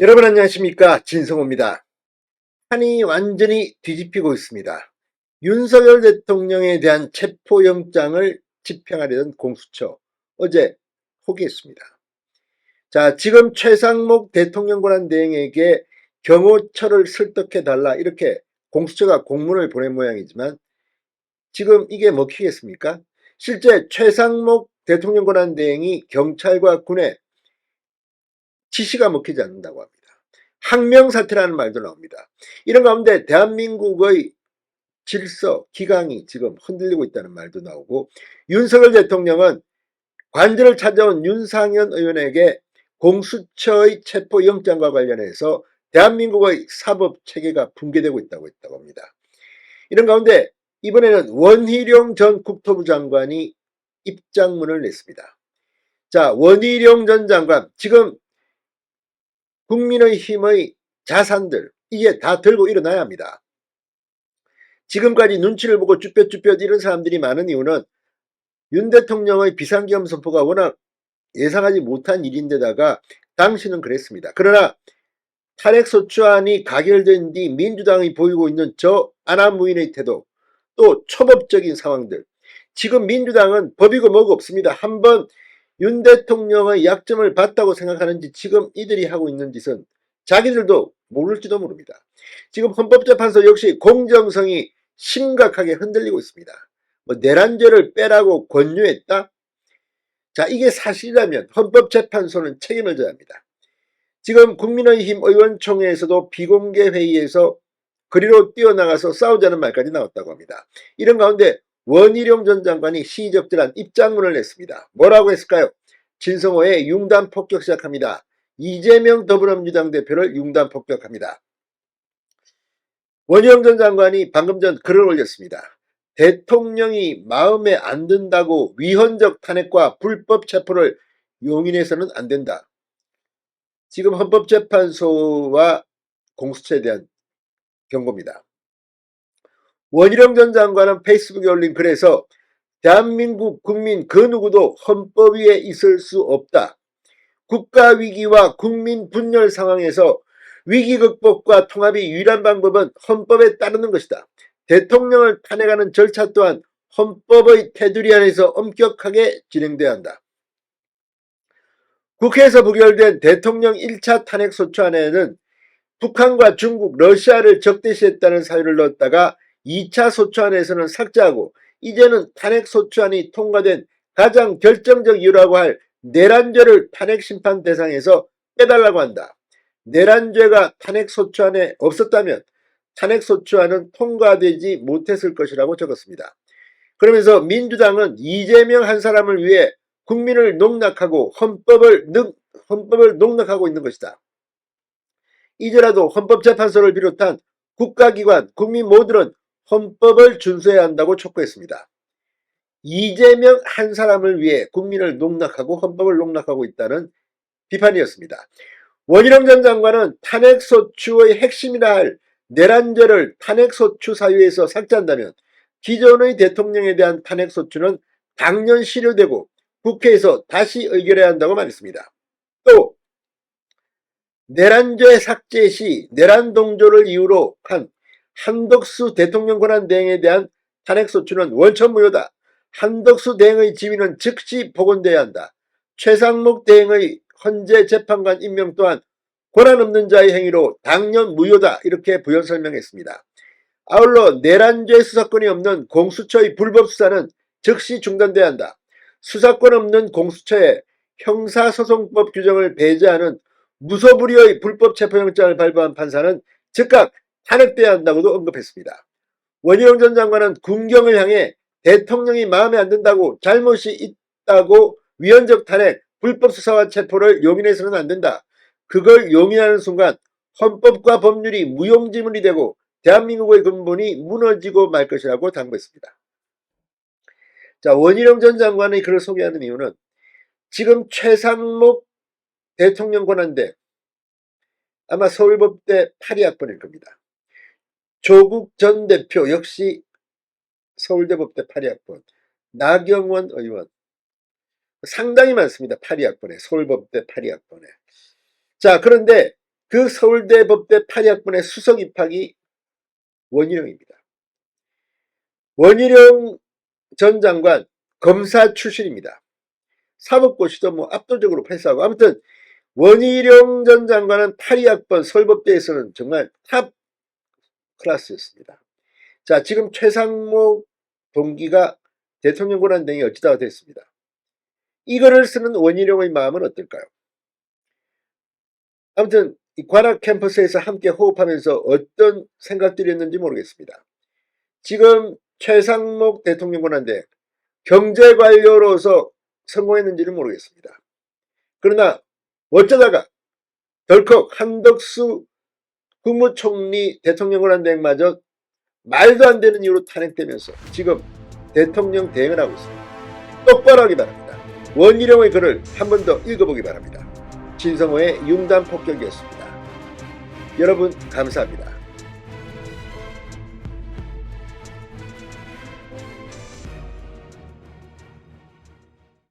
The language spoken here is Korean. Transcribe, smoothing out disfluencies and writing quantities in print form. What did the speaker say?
여러분 안녕하십니까, 진성호입니다. 판이 완전히 뒤집히고 있습니다. 윤석열 대통령에 대한 체포영장을 집행하려던 공수처 어제 포기했습니다. 자, 지금 최상목 대통령 권한대행에게 경호처를 설득해달라 이렇게 공수처가 공문을 보낸 모양이지만 지금 이게 먹히겠습니까? 실제 최상목 대통령 권한대행이 경찰과 군에 지시가 먹히지 않는다고 합니다. 항명사태라는 말도 나옵니다. 이런 가운데 대한민국의 질서, 기강이 지금 흔들리고 있다는 말도 나오고, 윤석열 대통령은 관저를 찾아온 윤상현 의원에게 공수처의 체포영장과 관련해서 대한민국의 사법체계가 붕괴되고 있다고 했다고 합니다. 이런 가운데 이번에는 원희룡 전 국토부 장관이 입장문을 냈습니다. 자, 원희룡 전 장관, 지금 국민의힘의 자산들 이게 다 들고 일어나야 합니다. 지금까지 눈치를 보고 쭈뼛쭈뼛 이런 사람들이 많은 이유는 윤 대통령의 비상계엄 선포가 워낙 예상하지 못한 일인데다가 당시는 그랬습니다. 그러나 탄핵소추안이 가결된 뒤 민주당이 보이고 있는 저 안하무인의 태도, 또 초법적인 상황들, 지금 민주당은 법이고 뭐고 없습니다. 한번 윤 대통령의 약점을 봤다고 생각하는지 지금 이들이 하고 있는 짓은 자기들도 모를지도 모릅니다. 지금 헌법재판소 역시 공정성이 심각하게 흔들리고 있습니다. 뭐 내란죄를 빼라고 권유했다? 자, 이게 사실이라면 헌법재판소는 책임을 져야 합니다. 지금 국민의힘 의원총회에서도 비공개 회의에서 그리로 뛰어나가서 싸우자는 말까지 나왔다고 합니다. 이런 가운데 원희룡 전 장관이 시의적절한 입장문을 냈습니다. 뭐라고 했을까요? 진성호의 융단 폭격 시작합니다. 이재명 더불어민주당 대표를 융단 폭격합니다. 원희룡 전 장관이 방금 전 글을 올렸습니다. 대통령이 마음에 안 든다고 위헌적 탄핵과 불법 체포를 용인해서는 안 된다. 지금 헌법재판소와 공수처에 대한 경고입니다. 원희룡 전 장관은 페이스북에 올린 글에서 대한민국 국민 그 누구도 헌법 위에 있을 수 없다. 국가위기와 국민 분열 상황에서 위기 극복과 통합이 유일한 방법은 헌법에 따르는 것이다. 대통령을 탄핵하는 절차 또한 헌법의 테두리 안에서 엄격하게 진행돼야 한다. 국회에서 부결된 대통령 1차 탄핵소추안에는 북한과 중국, 러시아를 적대시했다는 사유를 넣었다가 2차 소추안에서는 삭제하고 이제는 탄핵소추안이 통과된 가장 결정적 이유라고 할 내란죄를 탄핵심판 대상에서 빼달라고 한다. 내란죄가 탄핵소추안에 없었다면 탄핵소추안은 통과되지 못했을 것이라고 적었습니다. 그러면서 민주당은 이재명 한 사람을 위해 국민을 농락하고 헌법을 농락하고 있는 것이다. 이제라도 헌법재판소를 비롯한 국가기관, 국민 모두는 헌법을 준수해야 한다고 촉구했습니다. 이재명 한 사람을 위해 국민을 농락하고 헌법을 농락하고 있다는 비판이었습니다. 원희룡 전 장관은 탄핵소추의 핵심이라 할 내란죄를 탄핵소추 사유에서 삭제한다면 기존의 대통령에 대한 탄핵소추는 당연 실효되고 국회에서 다시 의결해야 한다고 말했습니다. 또 내란죄 삭제 시 내란 동조를 이유로 한 한덕수 대통령 권한 대행에 대한 탄핵소추는 원천무효다. 한덕수 대행의 지위는 즉시 복원돼야 한다. 최상목 대행의 헌재 재판관 임명 또한 권한 없는 자의 행위로 당연 무효다. 이렇게 부연 설명했습니다. 아울러 내란죄 수사권이 없는 공수처의 불법 수사는 즉시 중단돼야 한다. 수사권 없는 공수처에 형사소송법 규정을 배제하는 무소불위의 불법 체포영장을 발부한 판사는 즉각 탄핵돼야 한다고도 언급했습니다. 원희룡 전 장관은 군경을 향해 대통령이 마음에 안 든다고 잘못이 있다고 위헌적 탄핵, 불법 수사와 체포를 용인해서는 안 된다. 그걸 용인하는 순간 헌법과 법률이 무용지물이 되고 대한민국의 근본이 무너지고 말 것이라고 당부했습니다. 자, 원희룡 전 장관의 글을 소개하는 이유는 지금 최상목 대통령 권한대 아마 서울법대 82학번일 겁니다. 조국 전 대표 역시 서울대법대 82학번, 나경원 의원 상당히 많습니다. 82학번에 서울법대 82학번에. 자, 그런데 그 서울대 법대 8학번의 수석 입학이 원희룡입니다. 원희룡 전 장관 검사 출신입니다. 사법고시도 뭐 압도적으로 패스하고, 아무튼 원희룡 전 장관은 82학번 서울법대에서는 정말 탑 클래스였습니다. 자, 지금 최상목 동기가 대통령 권한대행이 어찌다가 됐습니다. 이거를 쓰는 원희룡의 마음은 어떨까요? 아무튼 이 관악 캠퍼스에서 함께 호흡하면서 어떤 생각들이었는지 모르겠습니다. 지금 최상목 대통령 권한대행 경제관료로서 성공했는지는 모르겠습니다. 그러나 어쩌다가 덜컥 한덕수 국무총리 대통령 권한대행마저 말도 안 되는 이유로 탄핵되면서 지금 대통령 대행을 하고 있습니다. 똑바로 하기 바랍니다. 원희룡의 글을 한 번 더 읽어보기 바랍니다. 진성호의 융단폭격이었습니다. 여러분 감사합니다.